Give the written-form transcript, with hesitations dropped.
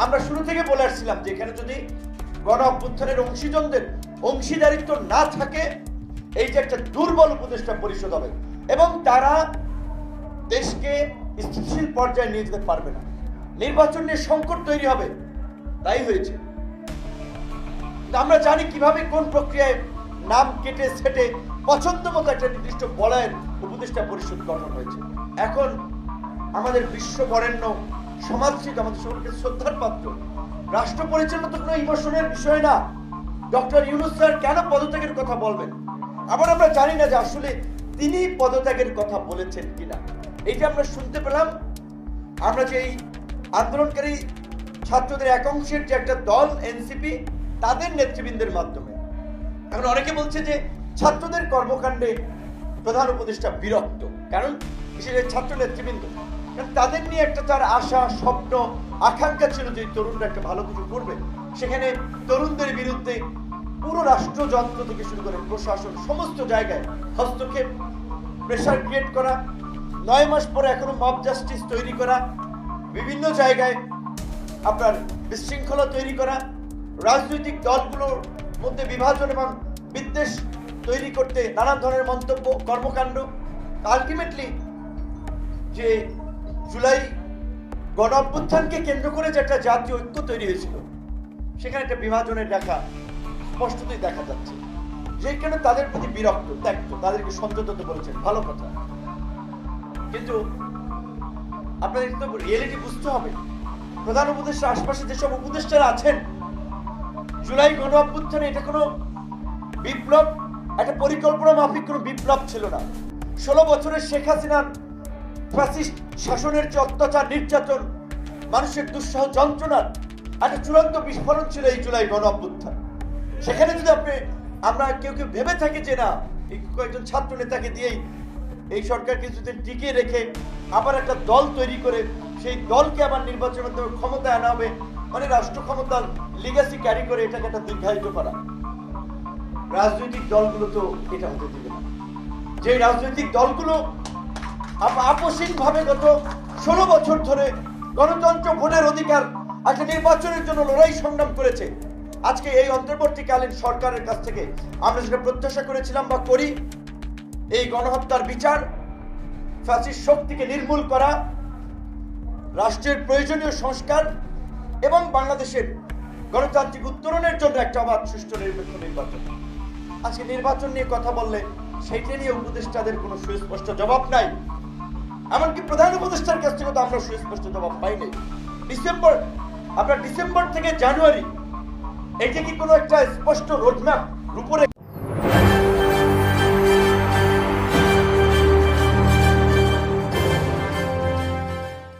আমরা শুরু থেকে বলে আসছিলাম যে এখানে যদি গণ অভ্যুত্থানের অংশীজনদের অংশীদারিত্ব না থাকে, এই যে একটা দুর্বল উপদেষ্টা পরিষদ হবে এবং তারা দেশকে স্থিতিশীল পর্যায়ে নিয়ে যেতে পারবে না, নির্বাচন নিয়ে সংকট তৈরি হবে। তাই হয়েছে। আমরা জানি কিভাবে কোন প্রক্রিয়ায় নাম কেটে সেটে পছন্দ মতো একটা নির্দিষ্ট বলয়ের উপদেষ্টা পরিষদ গঠন হয়েছে। এখন আমাদের বিশ্ব বরেণ্য সমাজসিদ্ধ, আমাদের সকলকে শ্রদ্ধার পাত্র রাষ্ট্র পরিচালনা তো কোনো ইমোশনের বিষয় না। ডক্টর ইউনূস স্যার কেন পদত্যাগের কথা বলবেন? আবার আমরা জানি না যে আসলে তিনি পদত্যাগের কথা বলেছেন কিনা। এইটা আমরা শুনতে পেলাম আমরা যে এই আন্দোলনকারী ছাত্রদের এক অংশের যে একটা দল এনসিপি, তাদের নেতৃবৃন্দের মাধ্যমে। এখন অনেকে বলছে যে ছাত্রদের কর্মকাণ্ডে প্রধান উপদেষ্টা বিরক্ত, কারণ বিশেষ ছাত্র নেতৃবৃন্দ, কারণ তাদের নিয়ে একটা তার আশা, স্বপ্ন, আকাঙ্ক্ষা ছিল যে তরুণরা একটা ভালো কিছু করবে। সেখানে তরুণদের বিরুদ্ধে পুরো রাষ্ট্রযন্ত্র থেকে শুরু করে প্রশাসন সমস্ত জায়গায় হস্তক্ষেপ, প্রেশার ক্রিয়েট করা, 9 মাস পরে এখনো মব জাস্টিস তৈরি করা, বিভিন্ন জায়গায় আপনার বিশৃঙ্খলা তৈরি করা, রাজনৈতিক দলগুলোর মধ্যে বিভাজন এবং বিদ্বেষ তৈরি করতে নানান ধরনের মন্তব্য, কর্মকাণ্ড। আলটিমেটলি যে জুলাই গণ অভ্যুত্থানকে কেন্দ্র করে যে একটা জাতীয় ঐক্য তৈরি হয়েছিল, সেখানে একটা বিভাজনের রেখা স্পষ্টতই দেখা যাচ্ছে। যেই কারণে তাদের প্রতি বিরক্ত, ত্যাক্ত, তাদেরকে সংযত বলেছেন, ভালো কথা। কিন্তু আপনাদের তো রিয়েলিটি বুঝতে হবে, প্রধান উপদেষ্টার আশপাশে যেসব উপদেষ্টারা আছেন, জুলাই গণ অভ্যুত্থানে এটা কোনো বিপ্লব, একটা পরিকল্পনা মাফিক কোনো বিপ্লব ছিল না। 16 বছরের শেখ হাসিনার ফ্যাসিস্ট শাসনের যে অত্যাচার, নির্যাতন, মানুষের দুঃসহ যন্ত্রণার একটা চূড়ান্ত বিস্ফোরণ ছিল এই জুলাই গণ অভ্যুত্থান। সেখানে যদি আমরা কেউ ভেবে থাকি যে না, এই কয়েকজন ছাত্র নেতাকে দিয়েই এই সরকার কিছুদিন টিকিয়ে রেখে আবার একটা দল তৈরি করে সেই দলকে আবার নির্বাচনের মাধ্যমে ক্ষমতায় আনা হবে, মানে রাষ্ট্র ক্ষমতার লিগ্যাসি ক্যারি করে এটাকে একটা দীর্ঘায়িত করা, রাজনৈতিক দলগুলো তো এটা হতে দিবে না। যে রাজনৈতিক দলগুলো আপসীনভাবে গত 16 বছর ধরে গণতন্ত্র, ভোটের অধিকার, একটা নির্বাচনের জন্য লড়াই সংগ্রাম করেছে, আজকে এই অন্তর্বর্তীকালীন সরকারের কাছ থেকে আমরা যেটা প্রত্যাশা করেছিলাম বা করি, এই গণহত্যার বিচার, ফ্যাসিস্ট শক্তিকে নির্মূল করা, রাষ্ট্রের প্রয়োজনীয় সংস্কার এবং বাংলাদেশের গণতান্ত্রিক উত্তরণের জন্য একটা অবাধ, সুষ্ঠু, নিরপেক্ষ নির্বাচন। আজকে নির্বাচন নিয়ে কথা বললে সেইটা নিয়ে উপদেষ্টাদের কোনো সুস্পষ্ট জবাব নাই। এমনকি প্রধান উপদেষ্টার কাছ থেকে তো আমরা সুস্পষ্ট জবাব পাইনি। ডিসেম্বর থেকে জানুয়ারি, এইটা কি কোনো একটা স্পষ্ট রোডম্যাপ রূপরে